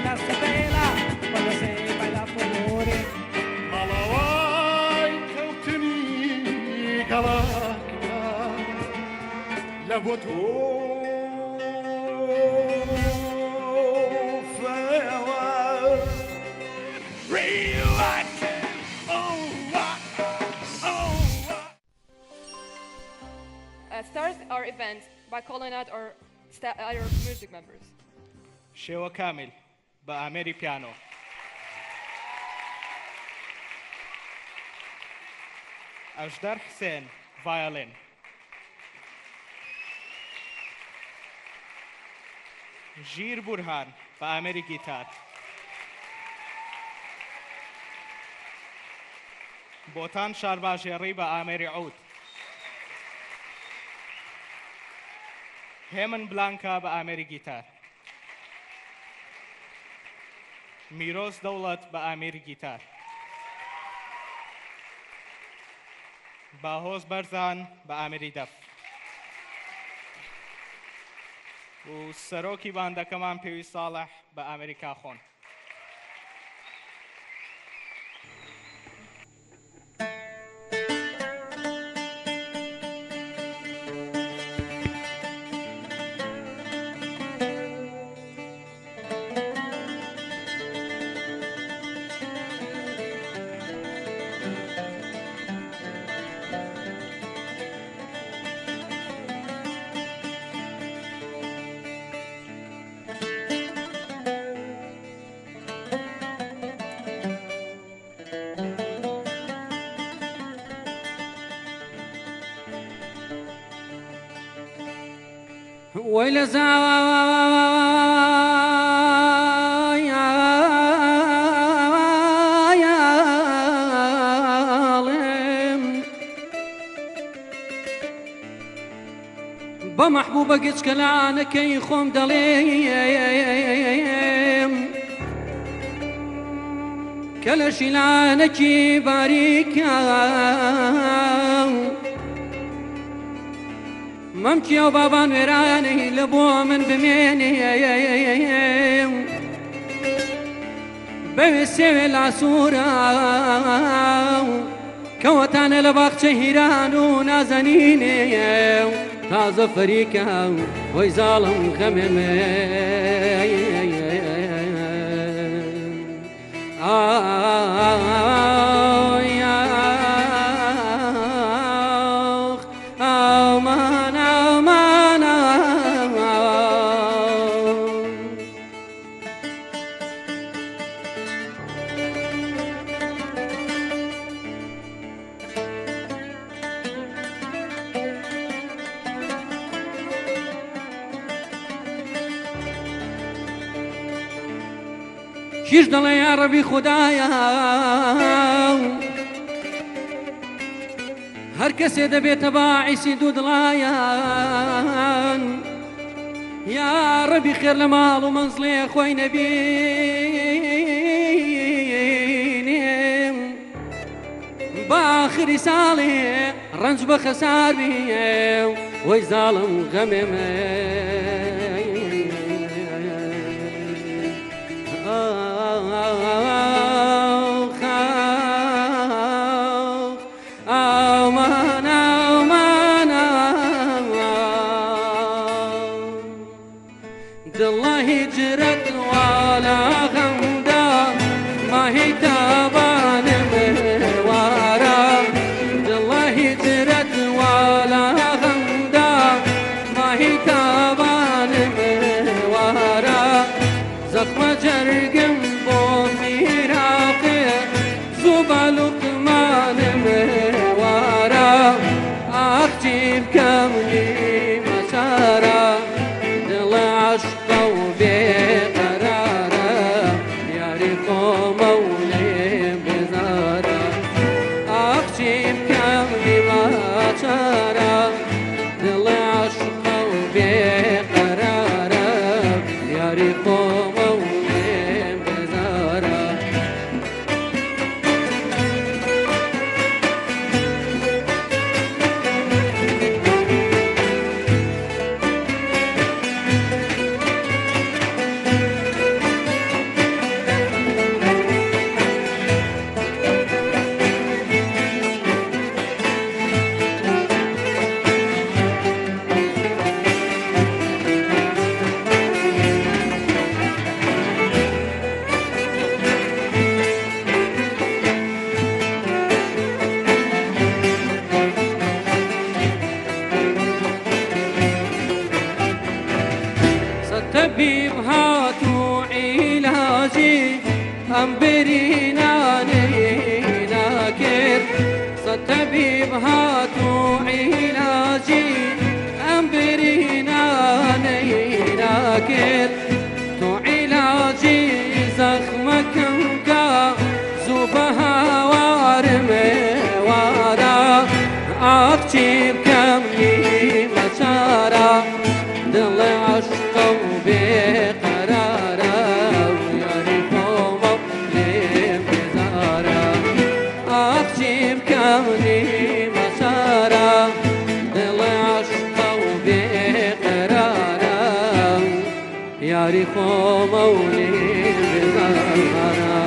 la Sabela, quando se baila folore. Malawai kautini galakna lavoto farewell. Radioactive, Start our event by calling out our music members. شوا كامل بأميري بيانو. أجدر حسين فايولين. جير برهان بأميري جيتار. بوتان شارباجيري بأميري عود. هيمن بلانكا بأميري جيتار. میروز دولت با امیر گیتار باهوز برزان با امیری دف و سروکی بانده کمان پیوی صالح با امریکا خون ويل زعالم بمحبوبة قد كلانك يخوم دليم كلا شلانك باريكا ممتي وبابا نوراني لبو من بميني بوسي العصورة كوتان لباق هيران ونازنيني تازة فريكا ويزالم خممي شيش ضل يا ربي خدايا هر کسی دبی تباعی سیدو دلايان يا ربي خير لمال ومنزلي خوي نبيني باخر سالي رنج بخسار بي ويظالم غممي الله جرت ولا غمدا ما هي تابان موارا الله جرت ولا غمدا ما هي تابان موارا زخم جرقم بو فراقي زبال قمان موارا اختي بكملي مسارا دل عشق بقرارة يعرف مولي بزارة أخشي بكملي ما شارة دل عشق بقرارة يعرف مولي بزارة طبيب هاتوا علاجي أمبرينا نيناكر طبيب هاتوا علاجي أمبرينا نيناكر تو علاجي زخمكم كا زوبها وارمي وارا أكتب كمني مسارا دل عشق بقرارا ويعرفهم أقلم بزارا أكتب كمني مسارا دل عشق بقرارا يعرفهم أقلم بزارا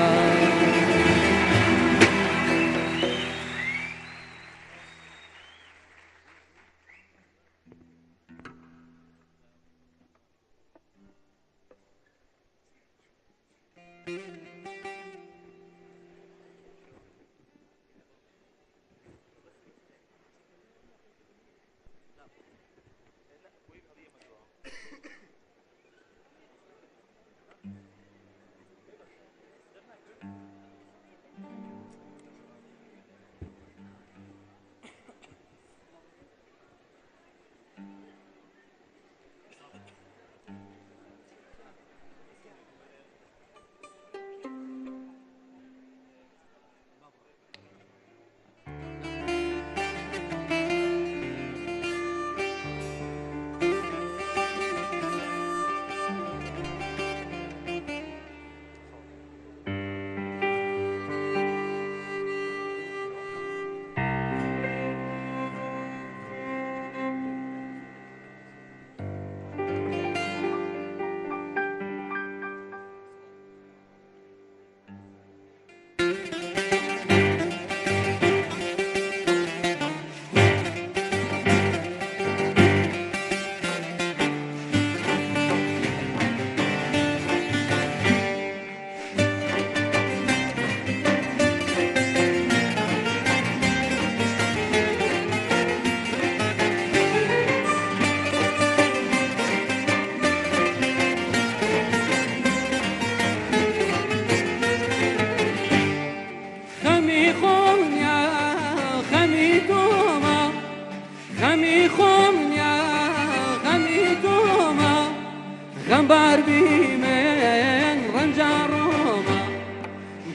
غمبار بيمن رنجا روما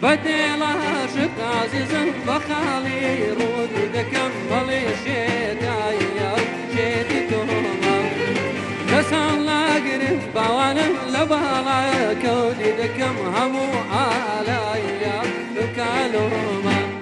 بدل عاشق عزيزا بخالي رود دكمل شيدايا شيدي توما كسان لاقرب باوانم لبالا كودي دكم همو عالايا لكالوما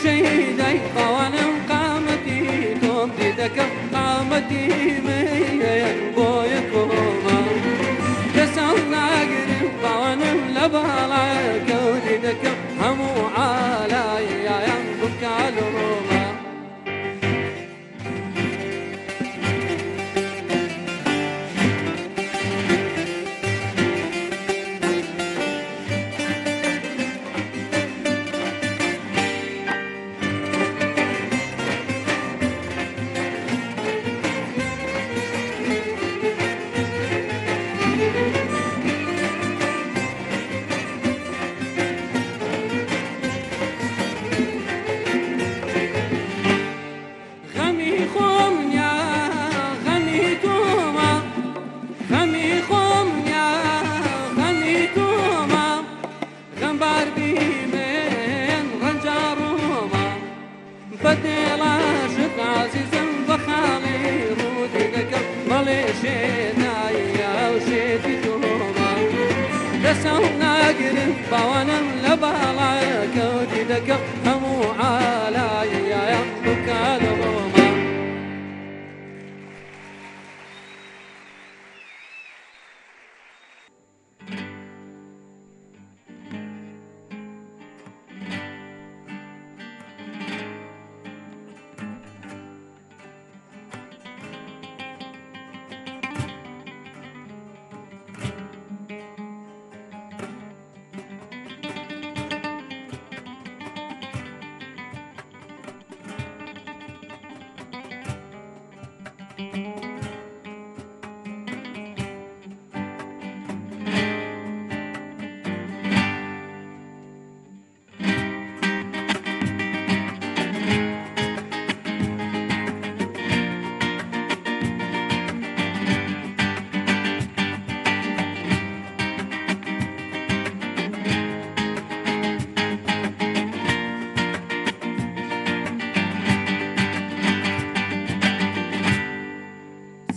شيداي قوانم قامتي توم ديدك قامتي مين بويكوما كسرنا قريب قوانم لبالا كوديدك همو عالاي يا ينبك الروما دەسەڵ ناگرن باوانم لە باڵایە کەوتی دەکە هەموو عالایە بکات ڕۆما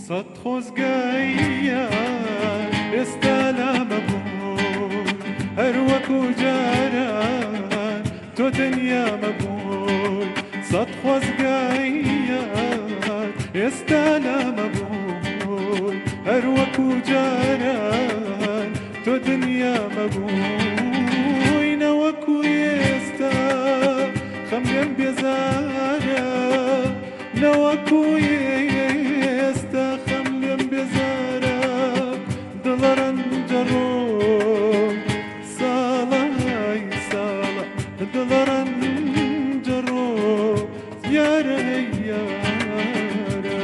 صد خۆزگایە ئێستا لامە بوو هەر وەکو جاران تۆ تەنیامە بووی سەد خۆزگایە ئێستا لامە بووی هەر وەکو جاران تۆ دنیامە بووی نەوەکو ئێستا خەمگەم بێزارە نەوەکو ئێستا خەمگەم بێزارە دڵەڕەنجە ڕۆ ساڵای ساڵە دڵەڕەنجە ڕۆ یارە یارە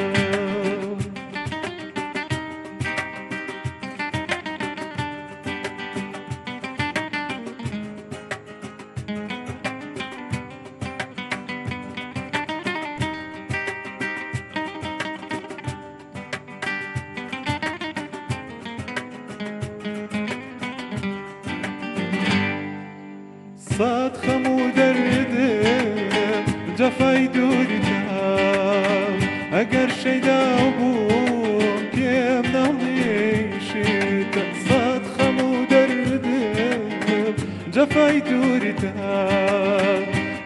سات خەم و دەردم جەفای دووریتم ئەگەر شەیدا بووم پێم نەڵێشێتە سات خەم و دەردم جەفای دووریتم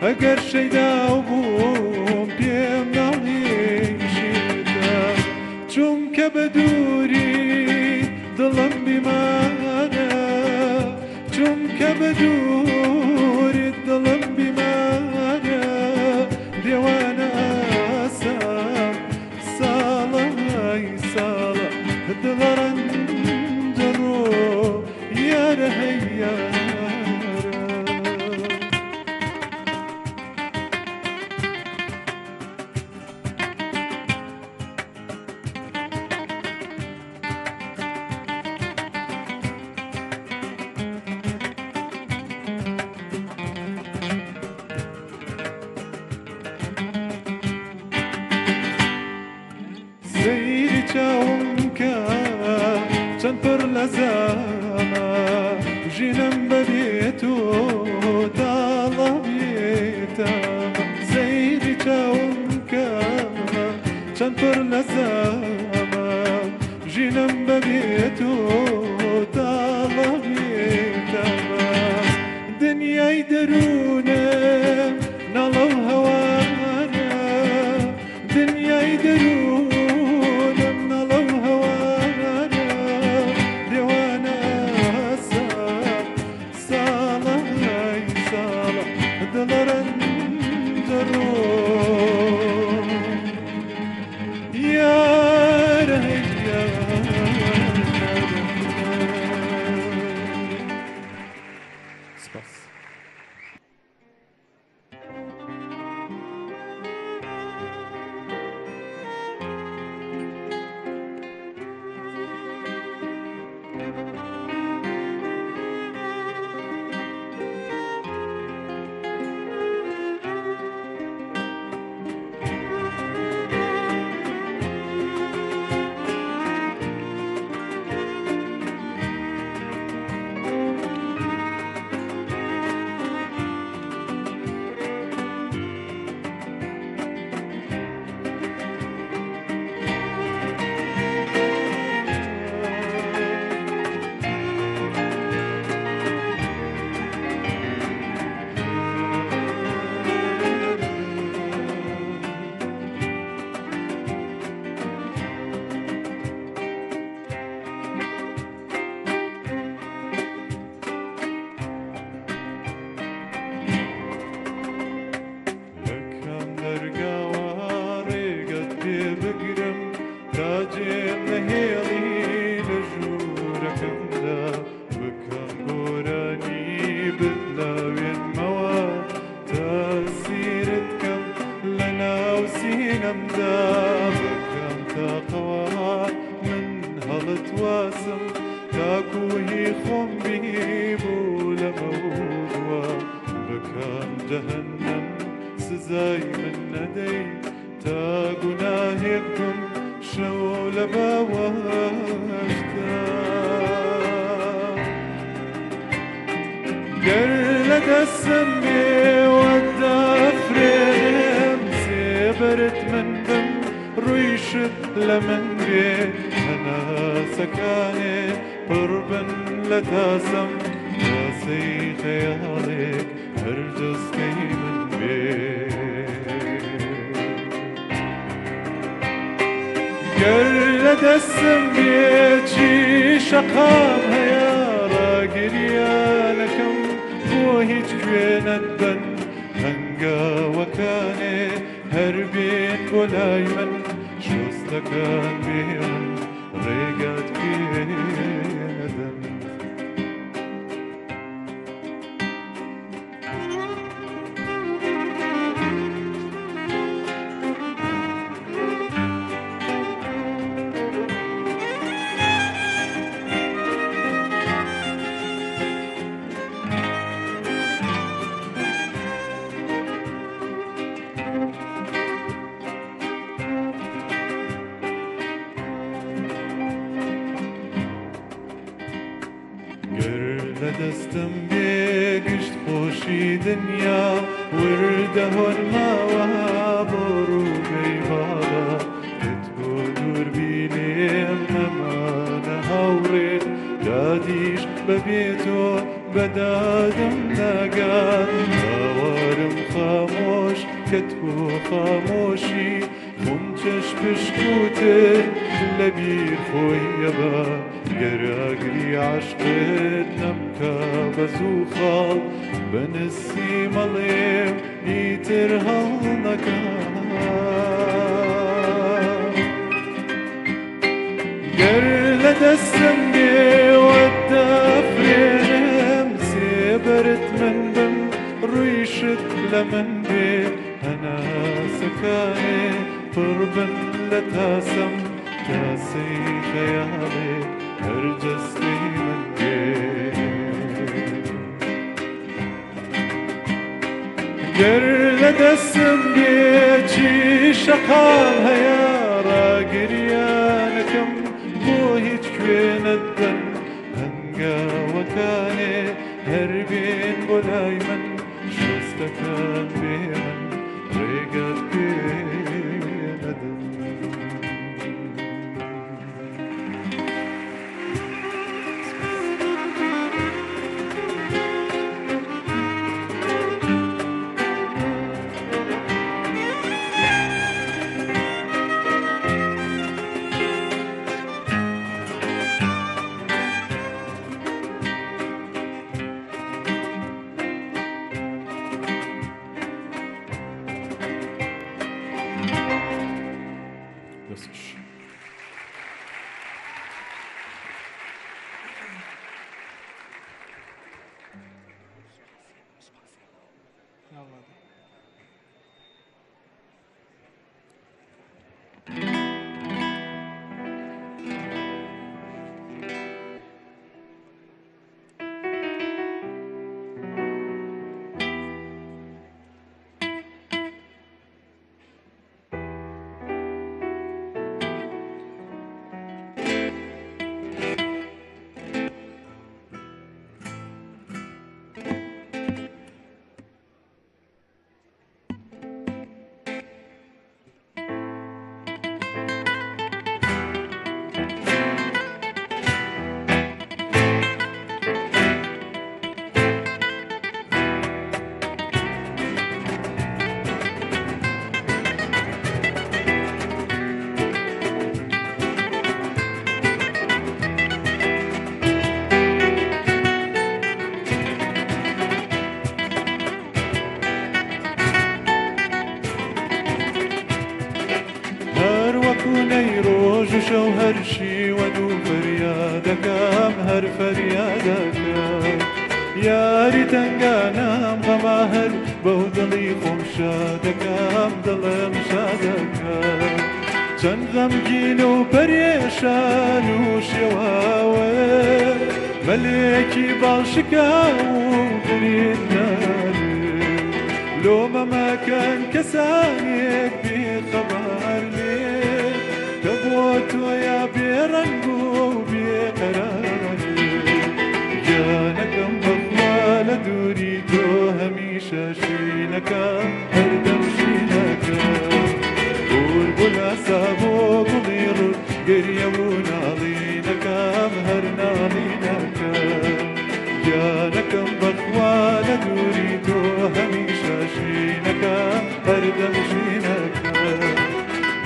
ئەگەر شەیدا بووم پێم نەڵێشێتە چونکە بە دووری دڵم بیمارە چونکە بە دووری دڵم بیمارە دێوانە ئاسا ساڵای ساڵە دڵەڕەنجە ڕۆ یارە هەیارە سەیری چاوم کە چەند پڕ لە زامە ژینم بەبێت و تاڵە بێتەمە سەیری چاوم کە چەند پڕ لە زامە ژینم بەبێت و تاڵە بێتەمە دنیای دەروونم ناڵە و هەوانە دنیای دەروونم ناڵە و هەوانە دێوانە ئاسا ساڵای ساڵە دڵەڕەنجە ڕۆ یارە یارە جهنم سزای من ندەی تا گوناهێ بکەم شەو لە باوەشدا گەر لە دەستم بێوەدا فرێنم سێبەرت من بم ڕوویشت لە من بێ هەناسەکانێ پڕ بن لە تاسەم تاسەی خەیاڵێک هەر جەستەی من بێ گەر لە دەستم بێچی شەقام هەیە ڕاگریانەکەم بۆ هیچ کوێنەت بن هەنگاوەکانێ هەر بێن بۆ لای من شۆستەکان بێ من ڕێگات پێدەن دەستم بێگشت خۆشی دنیا وردە هۆنماوە بۆ ڕووگەی باڵا کت بۆ دووربینێم نەمانە هاوڕێت دادیش بەبێتۆ بەدادم ناگات باوارم خامۆش کت بۆ خامۆشی خۆم چەش پشکوتت لە بیر خۆی ئەبا گەراگری عاشقت نەمکە بە زوو خاڵ بە نسیمەڵێم ئیتر هەڵ نەکات گەر لە دەستم بێوەدا فرێنم سێبەرت من بم ڕوویشت لە من بێ هەناسەکانێ پڕ بن لە تاسەم تاسەی خەیاڵێ هەر جەستەی من بێ گەر لە دەستم بێچی شەقام هەیە ڕاگریانەکەم بۆ هیچ کوێنەت بن هەنگاوەکانێ هەر بێن بۆ لای من شۆستەکان بێ من ڕێگەت پێدەن شەو هەر شیوەن و فەریادەکەم هەر فەریادەکەم یاری تەنگانەم غەما هەر بەو دڵی خۆم شادەکەم دڵم شادەکەم چەند غەمگین و پەرێشان و شێواوە مەلێکی باڵشکا و بریندارم لو ما كان كسانك بخبر لي تبوت ويا برنقو بقرار جانك مبوال دوري تو هميشه شينك هردم شينك بلبل سابو قلير قريبون علينك مهرنا علينك جانك بخوال دوري تو هميشه شينك هردم شينك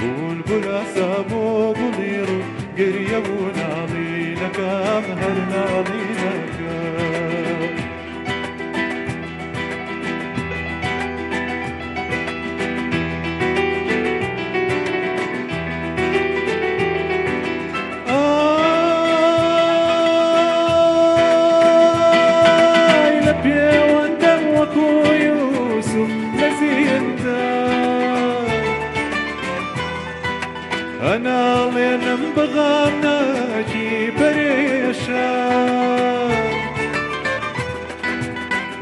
بلبل سابو قلير قريبون علينك مهرنا علينك أنا لين بغانا جي بريشا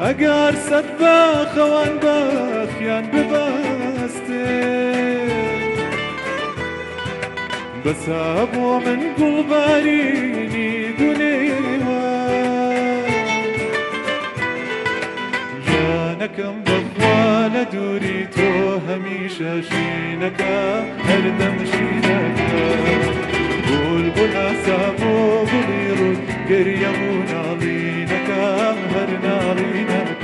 أقار سبا خوان بخيان بباستين بس أبو من قلباريني دوليوا جانكم بطوال دوري تو هميشه شينك هردم شينك بلبل سابو بليرو قريبون علينك مهرنا علينك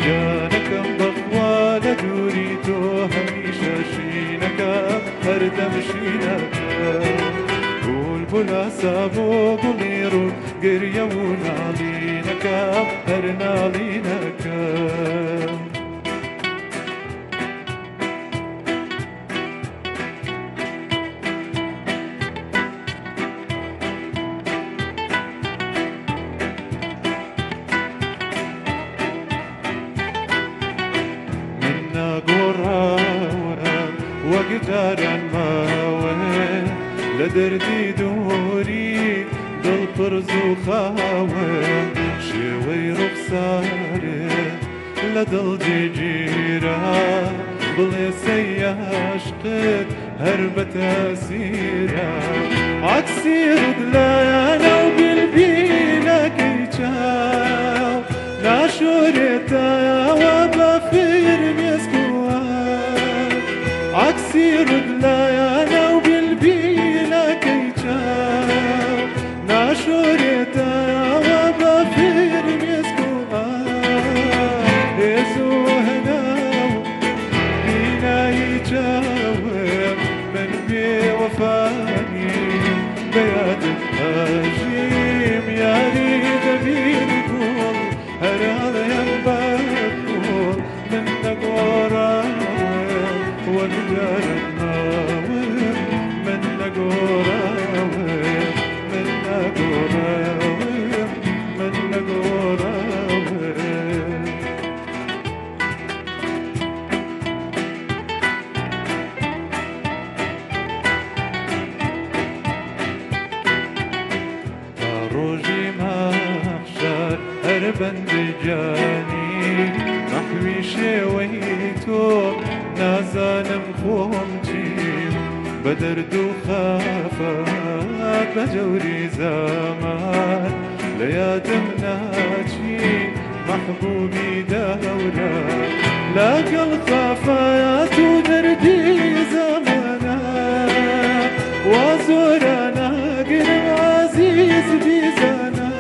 جانكم بطوال دوري تو هميشه شينك هردم شينك بلبل سابو بليرو قريبون علينك مهرنا علينك وقدر ماوي لدردي دوري ضل فرز وخاوي شوي رخصاري لدل جيجيرا بلي سياشقك هربت اسيرا عكسي ردلانا وقلبي لك يجاو ناشوريتا وبفير مسكوان عكسي ردلانا وقلبي لك يجاو ناشوريتا وبفير مسكوان يسو هناو بينا يجاوب من بوفاني بيادك هجيم يا ريت بينكم هرال ينبكم منك وراوي ونجار الناوي منك وراوي منك وراوي منك وراوي روجي محشر هربند جاني نحوي شويتو نازانم خومتي بدرد وخافات بجوري زمان ليادم ناجي محبوبي دورة لاقى الخافات ودردي زمانا وزورنا قرب عزيز بيزانا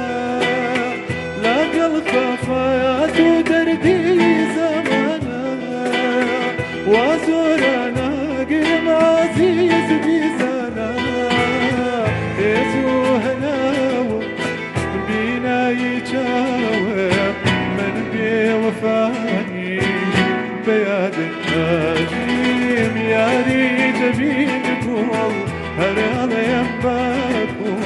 لاقى الخافات ودردي زمانا وزورنا قرب عزيز بيزانا يسو هناو بينا يجاوب من بوفاني بياد النجيم يا ريت بينكم هرال ينبكم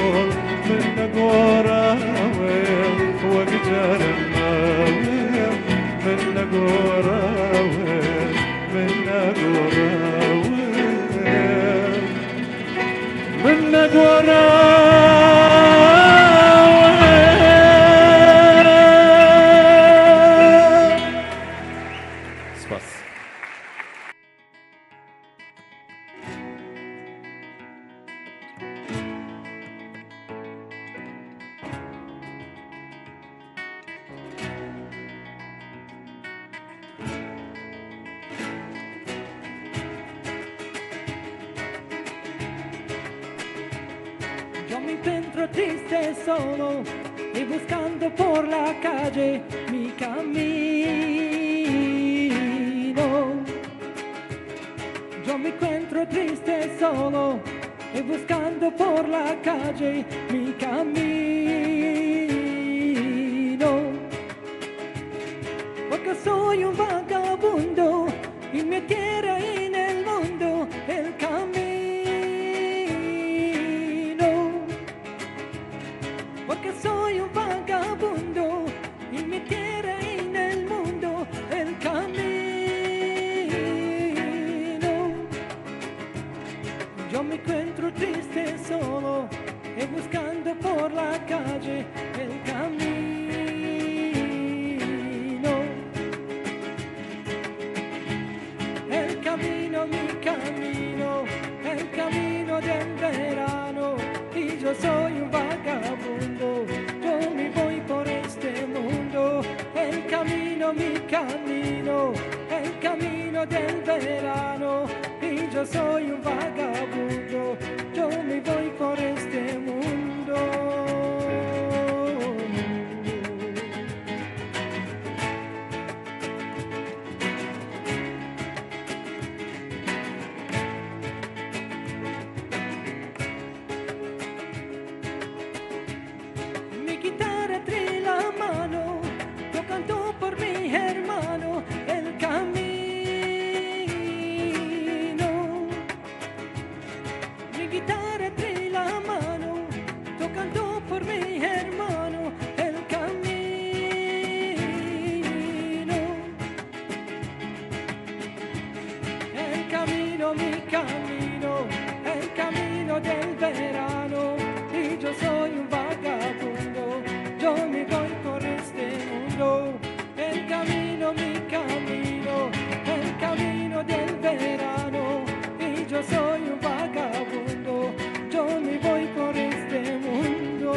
منك وراوي وقجار الناوي منك وراوي منك وراوي منك وراوي me encuentro triste solo y buscando por la calle mi camino. Yo me encuentro triste solo y buscando por la calle mi camino. Porque soy un vagabundo y me quiera en el mundo el camino. Porque soy un vagabundo y me quiera en el mundo el camino. Yo me encuentro triste solo y buscando por la calle el camino. El camino, mi camino, el camino del verano. Y yo soy un vagabundo, yo me voy por este mundo. El camino, mi camino, el camino del verano. Y yo soy un vagabundo, yo me voy por este mundo. Mi guitarra trae la mano, yo canto por mi hermano el camino. Mi guitarra trae la mano, yo canto por mi hermano el camino. El camino, mi camino, el camino del verano. Y yo soy un vagabundo, yo me voy por este mundo. El camino, mi camino, el camino del verano. Y yo soy un vagabundo, yo me voy por este mundo.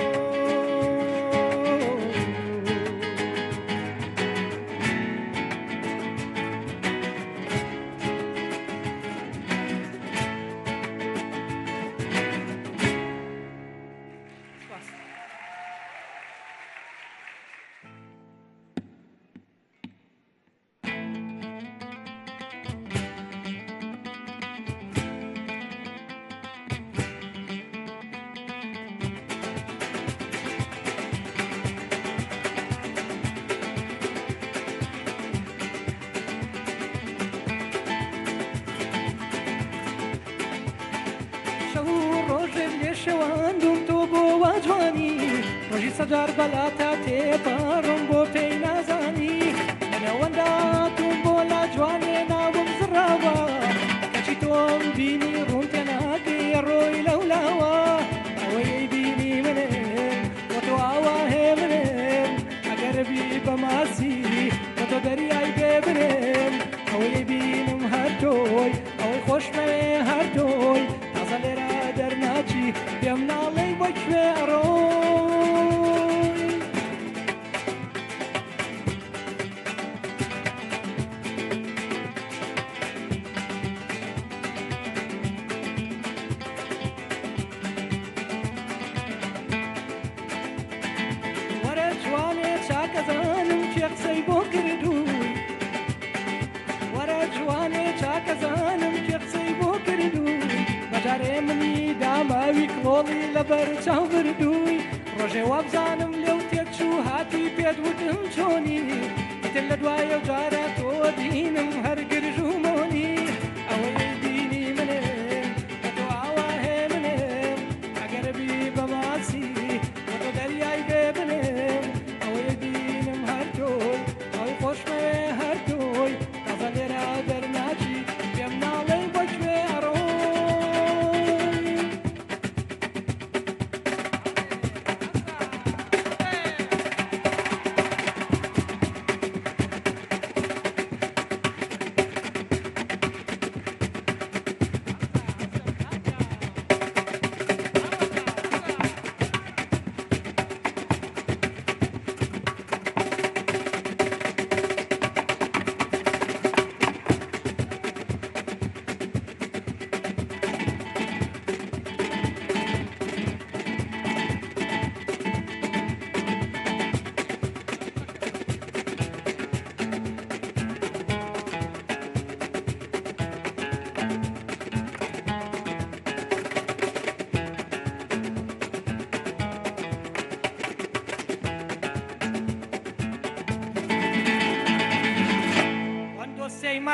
شواندم تو بۆ واجوانی ڕۆژی سەجار بەلاتا تێپەڕم بۆ پێی نازانی لەنەوەنداتون بۆ لا جوانێ ناوم زڕاوە کەچی تۆم بینی ڕوون تێناگەی ڕۆی لەولاوە ئەوەی بینی منم وە تۆ ئاوا هێ منم ئەگەر بی بەماسی وە تۆ دەریای بێبرم ئەوەی بینم هەردۆی ئەوەی خۆشمەوێ هەردۆی تازە لێرە دەرناچی پێم ناڵێی بۆ کوێ ئەڕۆی وەرە جوانێ چاکەزانم کێ قسەی بۆ کردووی وەرە جوانێ چاکەزانم کێ قسەی بۆ کردووی بەجارێ منی داماوی کڵۆڵی لەبەر چاو بردووی ڕۆژێ وابزانم لێو تێکچوو هاتی پێت وتم چۆنی ئیتر لە دوایە جارە تۆ دینم هەر گرژ و مۆنی ئەوەی بینی منم کە تۆ ئاوا هێ منم ئەگەر بی بەماسی وە تۆ دەریای بێ بنم ئەوەی بینم هەردۆی ئەوەی خۆشمەوێ هەردۆی تازە لێرە دەرناچی پێم ناڵێی بۆ کوێ ئەڕۆی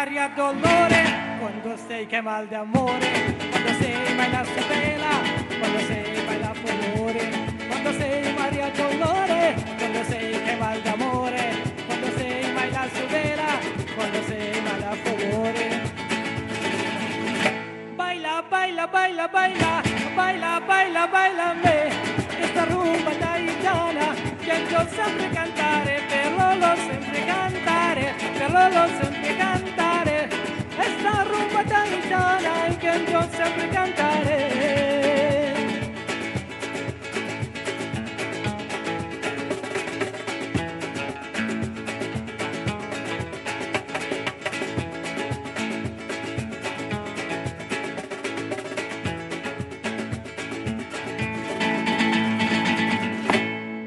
Maria Dolore, quando sei che mal d'amore, quando sei mai la sua vela, quando sei mai la favore, quando sei Maria Dolore, quando sei che mal d'amore, quando sei mai la sua vela, quando sei mai la favore. Baila, baila, baila, baila, baila, baila, baila me, questa rumba taitana, che io sempre cantare, per loro sempre cantare, per loro sempre cantare, questa rumba taitana, che io sempre cantare.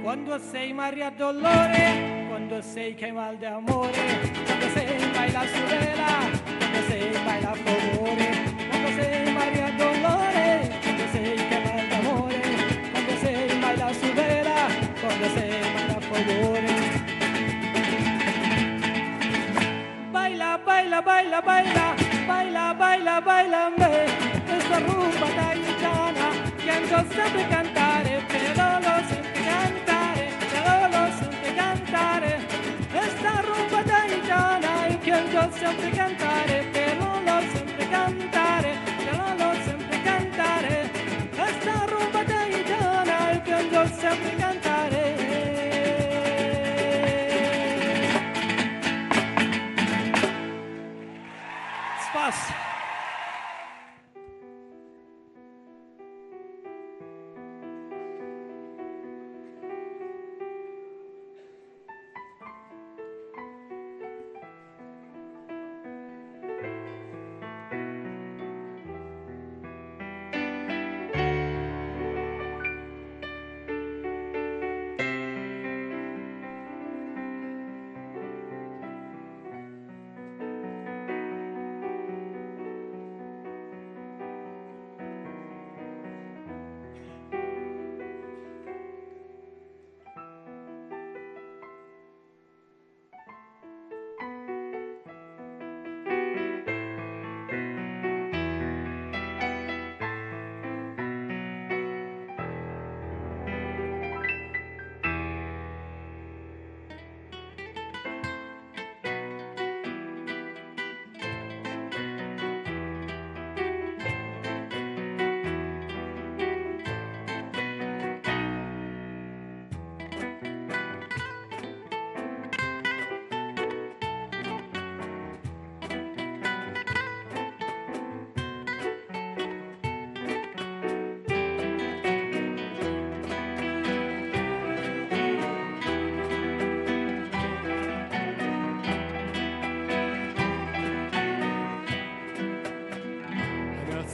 Quando sei Maria Dolore, quando sei che mal d'amore, quando sei mai la sorella, quando sei mai la favore, quando sei Maria Dolore, quando sei che mal d'amore, quando sei mai la sorella, quando sei mai la favore. Baila, baila, baila, baila, baila, baila, baila me, questa rumba taitana, che io sempre cantare, però lo sempre cantare, però lo sempre cantare, questa rumba taitana, che io sempre cantare, però lo sempre cantare, però lo sempre cantare, questa rumba taitana, che io sempre cantare. Spas.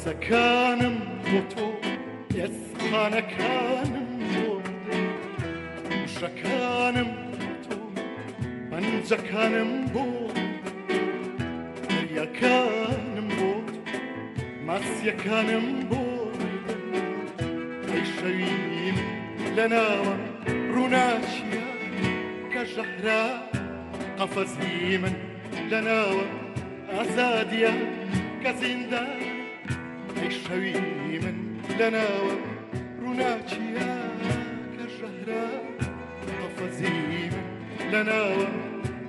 سكانم بوتو يسخان كانم بوت شكانم بوتو من جكانم بوت يا كانم بوت ماسيا كانم بوت عيشين لنا روناشيا كجهرا قفزيما لنا أزاديا كزندان عيشين لنا روناشيا كجهرا قفزيما لنا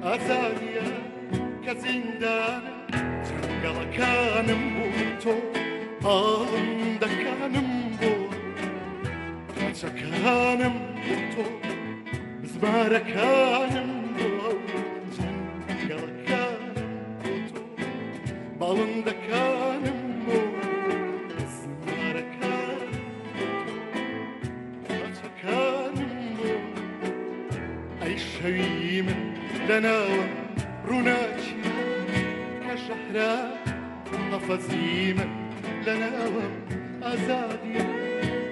أزاديا كزندان جنگل كانم بوتو آندا كانم بوت كاچا كانم بوتو بزمارا كانم بوت جنگل كانم بوتو بالندا كانم بوت بزمارا كانم بوتو كاچا كانم بوت عيشين لنا روناشيا كجهرا قفزيما لنا أزاديا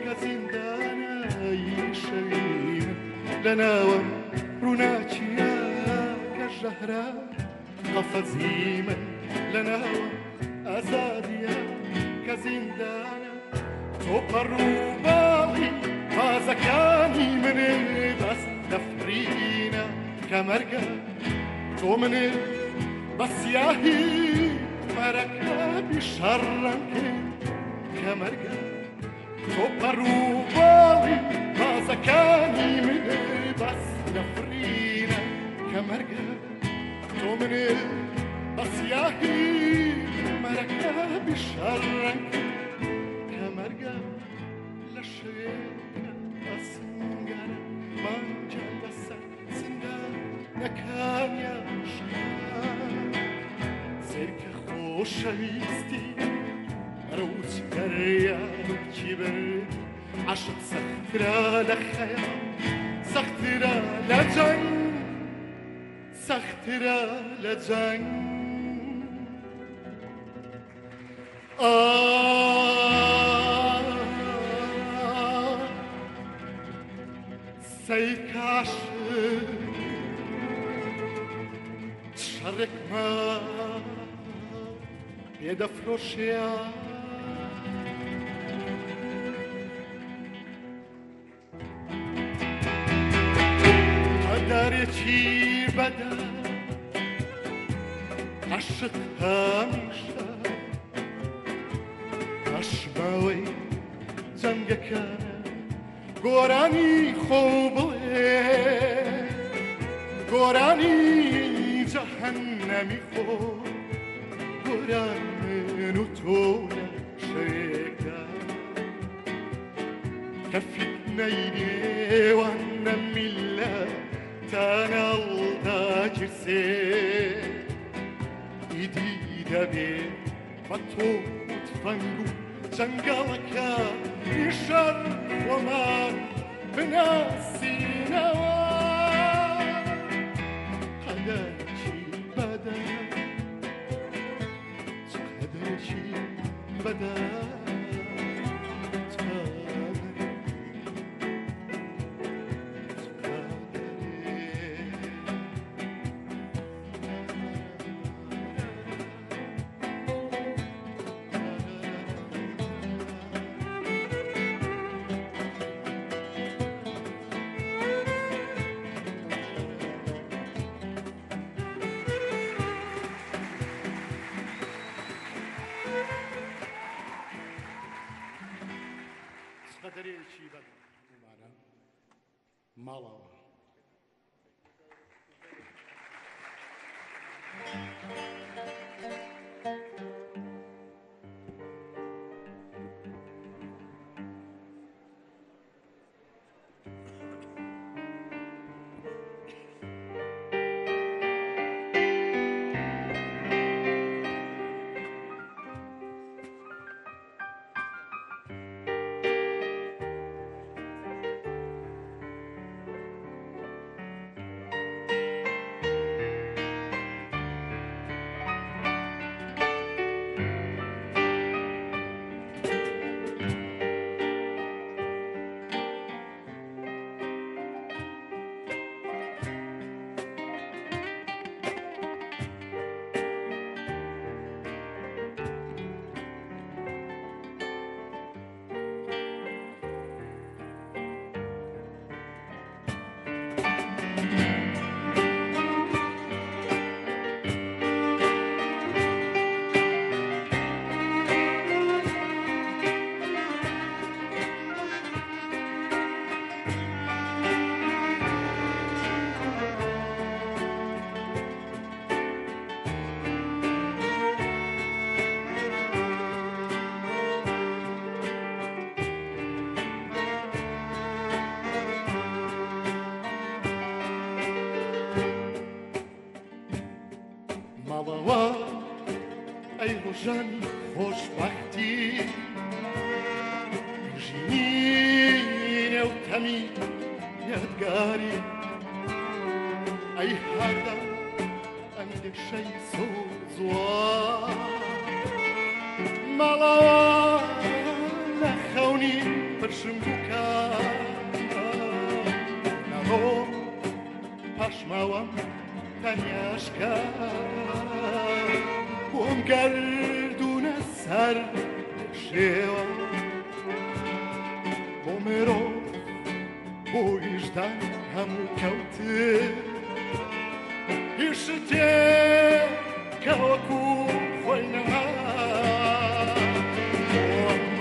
كزندانا يشين لنا روناتشيا كجهرا قفزيما لنا أزاديا كزندانا تقروا بالي ما زكاني من بس دفرينا كمرقة تو من بسیاهی مرکبی شرنگی کمرگه تو پرو بالی بازکانی منه بس نفرینه کمرگه تو منه بسیاهی مرکبی شرنگی کمرگه لشیکه اسنگره من جلسه سنده نکانیا سرک خوشایستی روز دریا کبر عشق سخترا لخیال سخترا لجنگ سخترا لجنگ سیکاش شرک ما يدفرشيا قدرتي بدا عشق هميشا عشباوي جنگك قراني خوبلي قراني جهنمي خوب قرآن وتونا شريكا كفيك نيني وانا ملا تانا الداجر سير ايدي دابي بطوط فنقو جنقلكا يشر وما بناسي نوار قدرتي بدل بدا قدرێکی بەمانە ماڵەوە ماڵەوە ئەی ڕۆژانی خۆشبەختی ژینینە و تەمی یادگاری ئەی هەردە ئەندێشەی سۆزوار ماڵەوە لە خەونی پرشم بووکە نەڕۆ پاشماوەم تەنیاشکە بۆم گەردونە سەر شێوە بۆ مرۆڤ بۆ ویژدان هەموو کەوتر هیچ شتێ کەوەکو خۆی نەما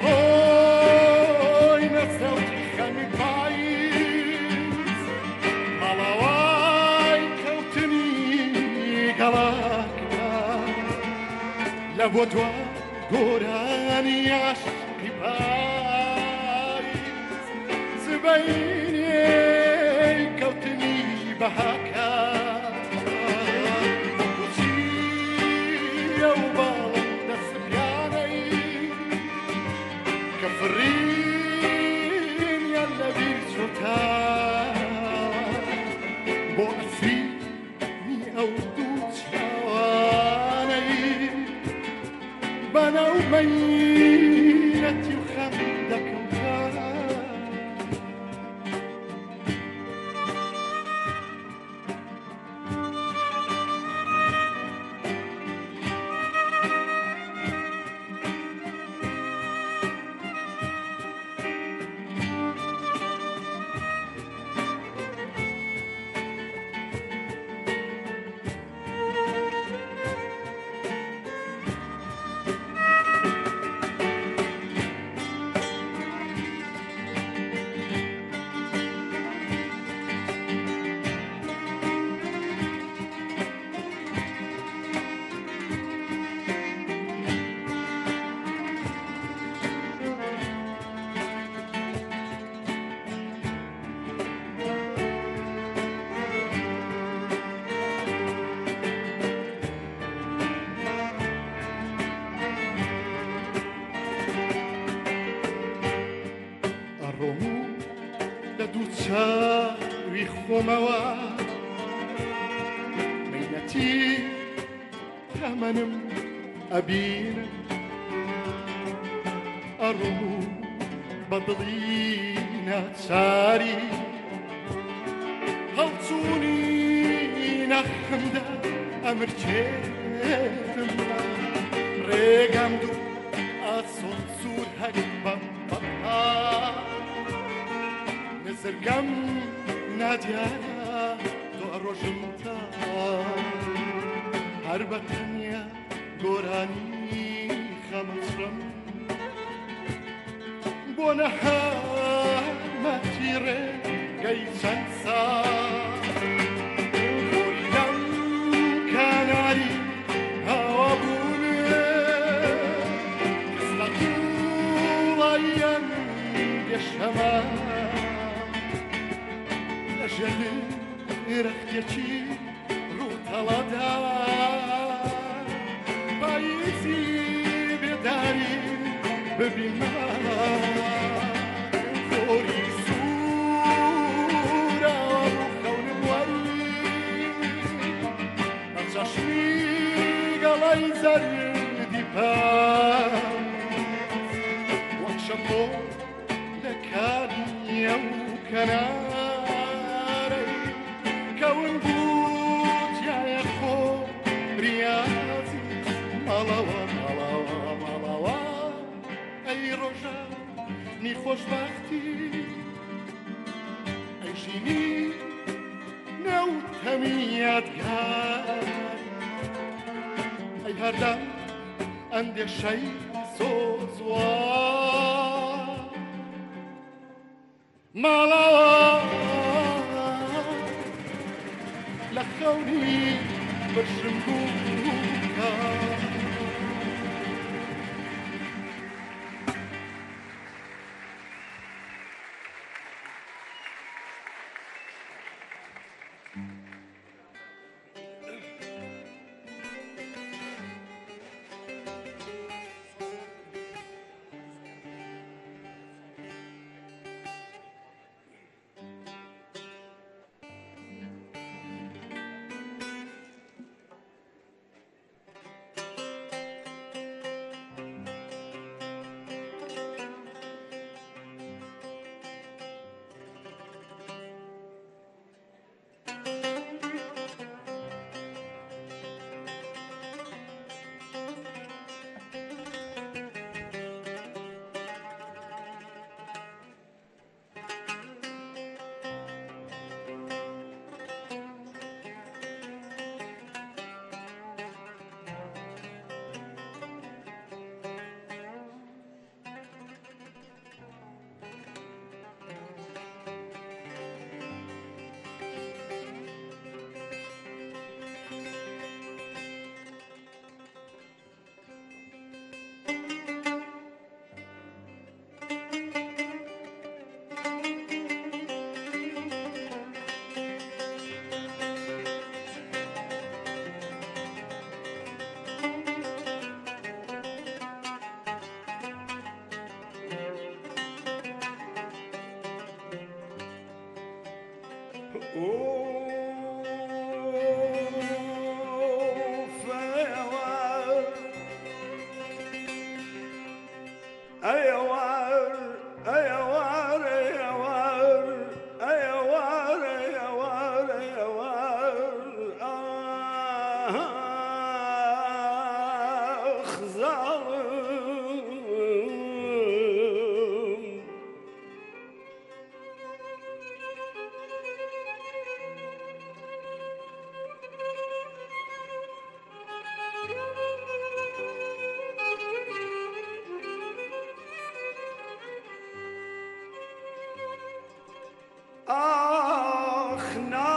ڕۆینە سەوتی خەمی پاییز مەڵەوای کەوتنی گەڵاکدا لە بۆ دوا گۆرانی عاشقی پاییز سبەینێ کەوتنی بەهاکە فرين يلا بيرجوتان بوسي مي أودوت شواني بنا ومينتي وخمدك وكان دووچاوی خۆمەوە مینەتی تەمەنم ئەبینم ئەڕۆم بەدڵی ناچاری هەڵچوونی نەخمدا ئەمرچێتم ڕێگەم دوو ئاسۆ سوور هەر بەم بەها زرگم نادیارە دو ڕۆژم تا هەر بە تەنیا گۆرانی خەمەچڕم بۆ نەهامەتی ڕێگەی چەند ساڵ خۆیدەم کاناری هەوا بوونێ کەسلە تووڵەیەم گەشەمە ژەلی ڕەختێکی ڕووتەڵەدا پاییزی بێداری ببینە خۆری سوورە خەونم وەری ئەچەشمی گەڵای زەردی پام وەک شەپۆ لە کانیە و کەنار كون بوت يا خو رياضي مالاوا مالاوا مالاوا اي رجا ني خوشبختي اي جيني نو تميات قال اي هردم عندي شيء سوزوا مالاوا لخوني برشمبوكا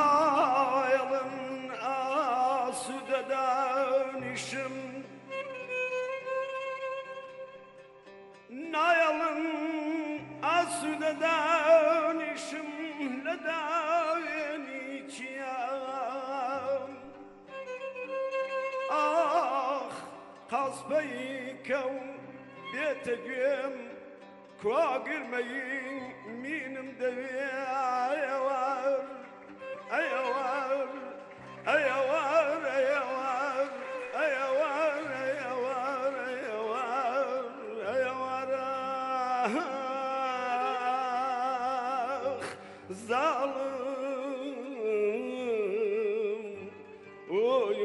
nailin asude danışım nailin asude danışım ledayen içiyam kasbeyi kev betegem kwa girmeyin minim deviye ayawar ayawar ayawar ayawar ayawar ayawar ayawar ayawar zalim oy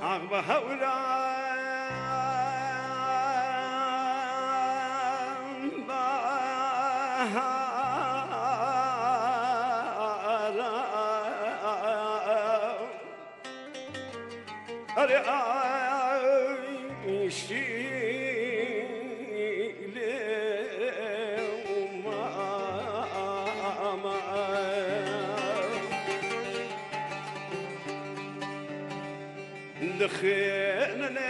عقب هولا دخلنا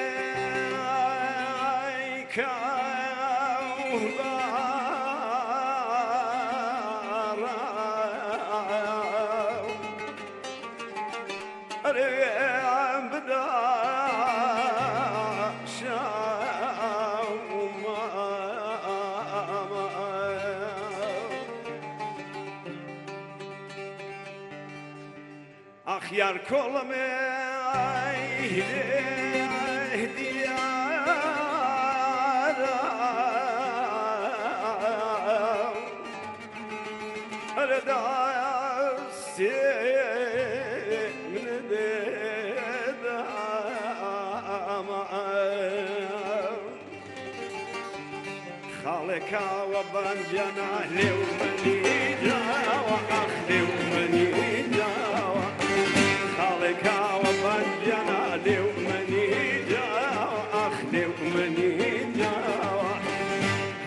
أخيار كل ما خالك وبنجنا لومني جاوا أخ لومني جاوا خالك وبنجنا لومني جاوا أخ لومني جاوا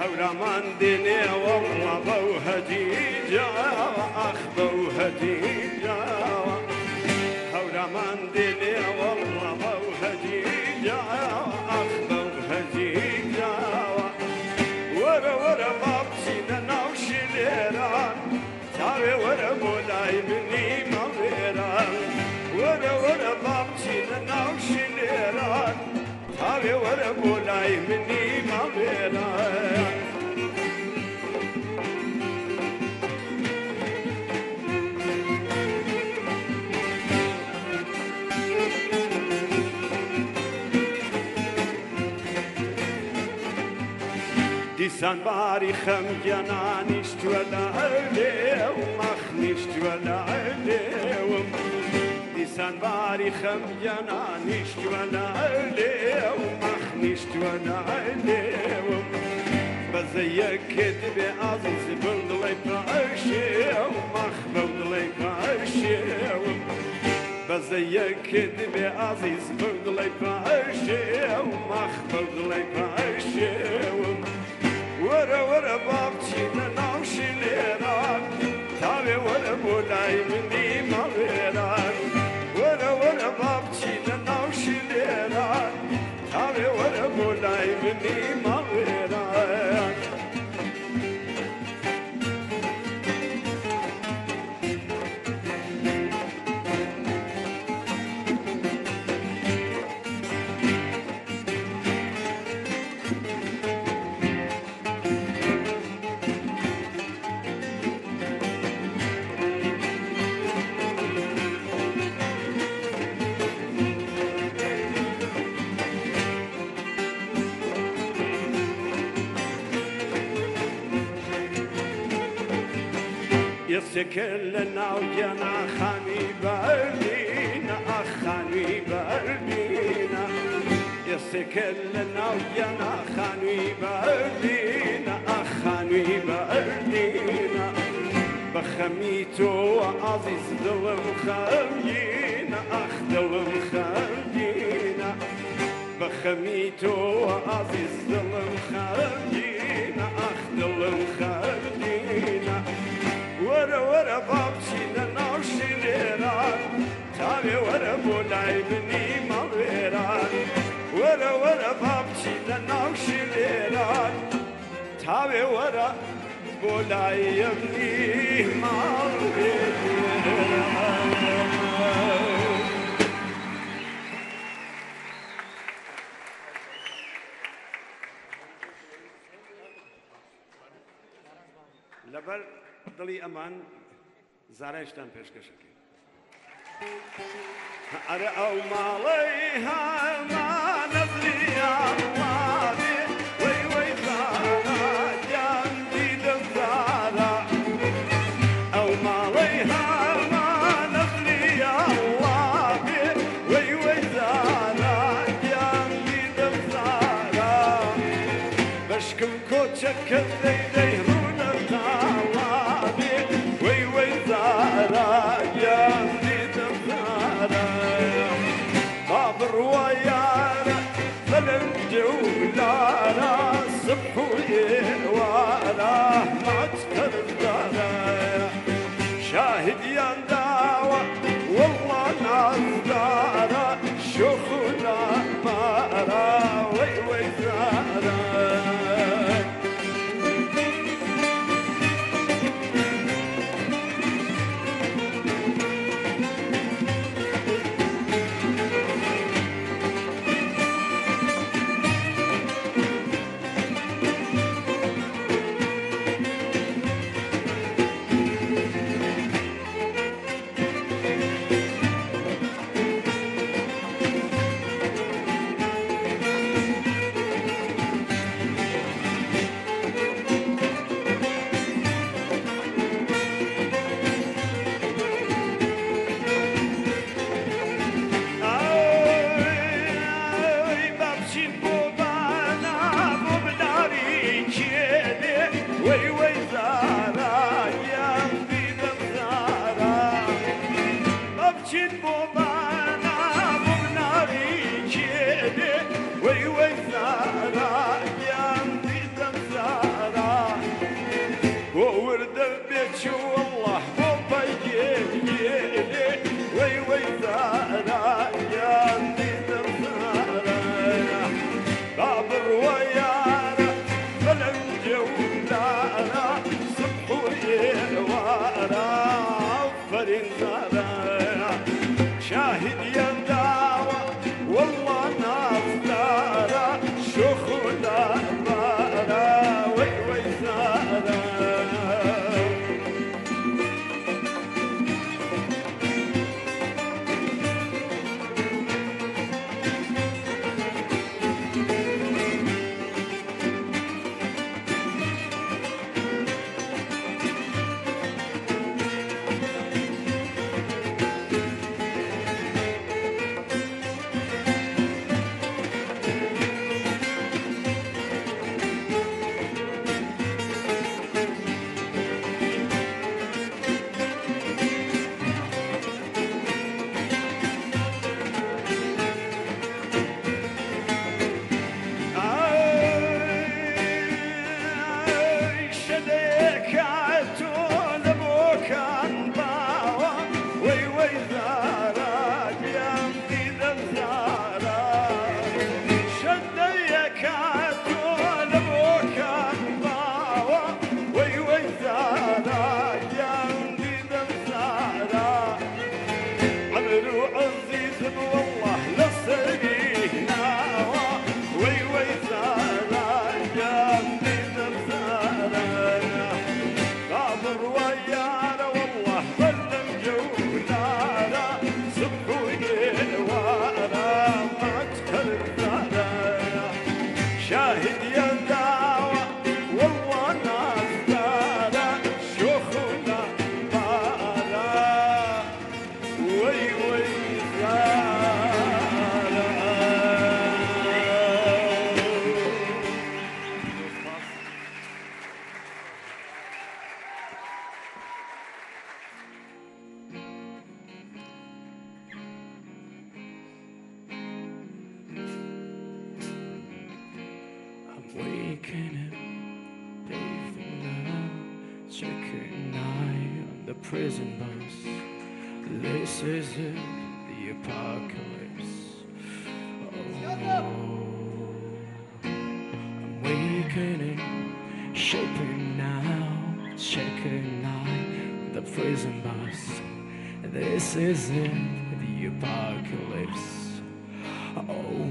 هورا من دني والله بوهدي جاوا أخ بوهدي جاوا هورا من دني والله بوهدي جاوا أخ بوهدي جاوا ورا ورا بابسي ناوش ليران تاوي ورا مولاي مني مغيران ورا ورا بابسي ناوش ليران تاوي ورا مولاي مني مغيران دیسان باری خم جنانیشت ولا علیم مخنیشت ولا علیم دیسان باری خم جنانیشت ولا علیم مخنیشت ولا علیم بزیک کدب عزیز بلدلی پاشیم مخ بلدلی پاشیم بزیک کدب عزیز بلدلی پاشیم مخ بلدلی پاشیم ورا ورا بابتي ناوش ليران تابي ورا مولاي مني مغيران ورا ورا بابتي ناوش ليران تابي ورا مولاي مني مغيران يسكلنا وجنا خاني بردينا أخاني بردينا يسكلنا وجنا خاني بردينا أخاني بردينا بخميتو عزيز دلم خرجينا أخ دلم خرجينا بخميتو عزيز دلم خرجينا أخ دلم خرجينا ورا ورا بابتي ناوش ليران تابي ورا مولاي مني مغيران ورا ورا بابتي ناوش ليران تابي ورا مولاي مني مغيران بەقلی ئەمان زارایشتان پێشکەشەکەی ئەرە ئەو ماڵەی هەمان نەزریان وابێ وەی وەی زارا گیان دیدەم زارا ئەو ماڵەی هەمان نەزریان وابێ وەی وەی زارا گیان دیدەم زارا بەشکم کۆچەکە دەیدەی ڕوونە تاوابێ وەی وەی زارا گیان دیدەم زارا با بڕوە یارە بەلەم جەولارە سبح و ئێوارە ماچ قەرزدارە شاهدیان داوە وەڵڵا نازدارە شۆخ و نامارە وەی وەی زارە شاهد ينداوى والله نافدارا شوخ ودابارا وي وي زارا Waking up, paving now, checkered night on the prison bus. This is it, the apocalypse. Oh, I'm waking up, shaping now, checkered night on the prison bus. This is it, the apocalypse. Oh.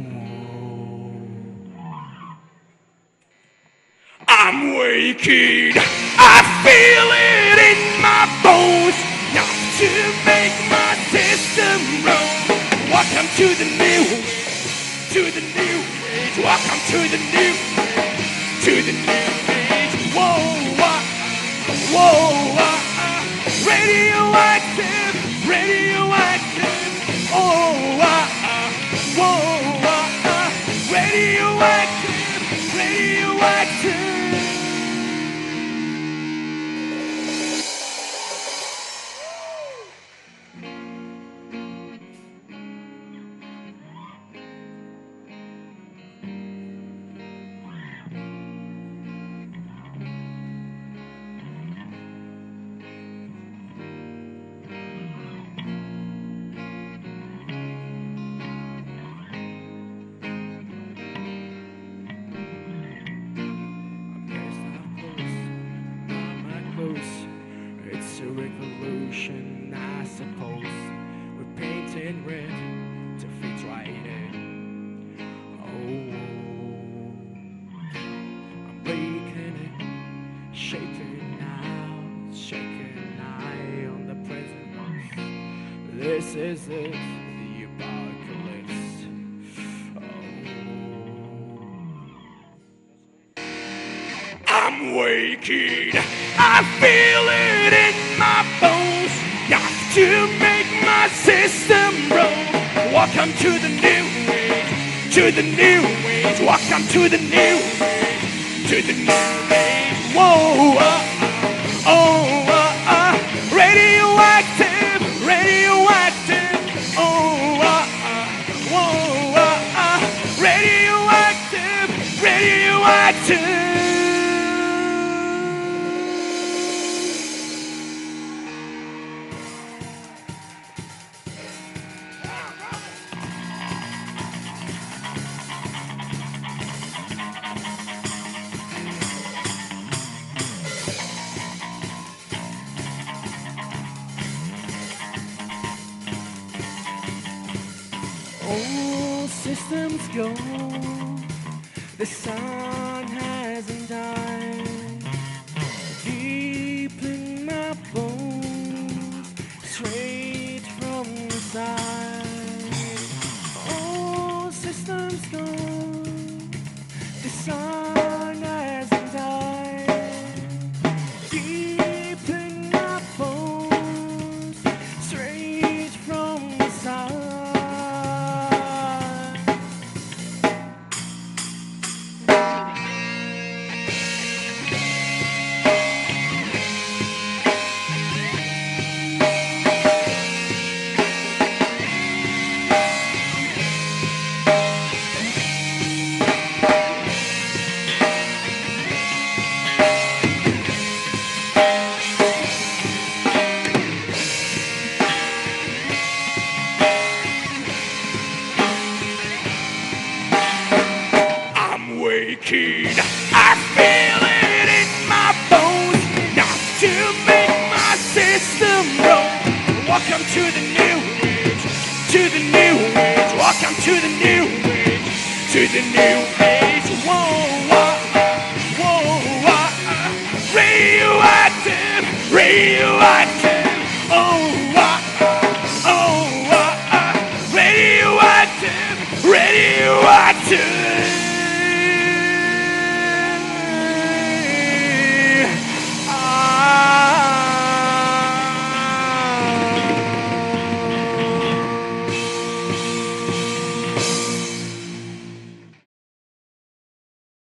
I'm waking, I feel it in my bones, enough to make my system roll. Welcome to the new age. Welcome to the new age. Whoa, whoa, radioactive, radioactive. Oh, whoa, radioactive, radioactive. It's a revolution, I suppose. We're painting red to fit right in. Oh, I'm breaking it, shaking out, shaking eye on the present. This is it, the apocalypse. I'm waking, I feel it in my bones. Got to make my system roll. Welcome to the new age, to the new age. Welcome to the new age, to the new age. Whoa, radioactive, radioactive. Oh, whoa, radioactive, radioactive. All systems go, the sun hasn't died. Deep in my bones, straight from the side. All systems go, the sun hasn't died. Deep in my bones, straight from the side. Waking, I feel it in my bones, enough to make my system roll. Welcome to the new age, to the new age. Welcome to the new age, to the new age.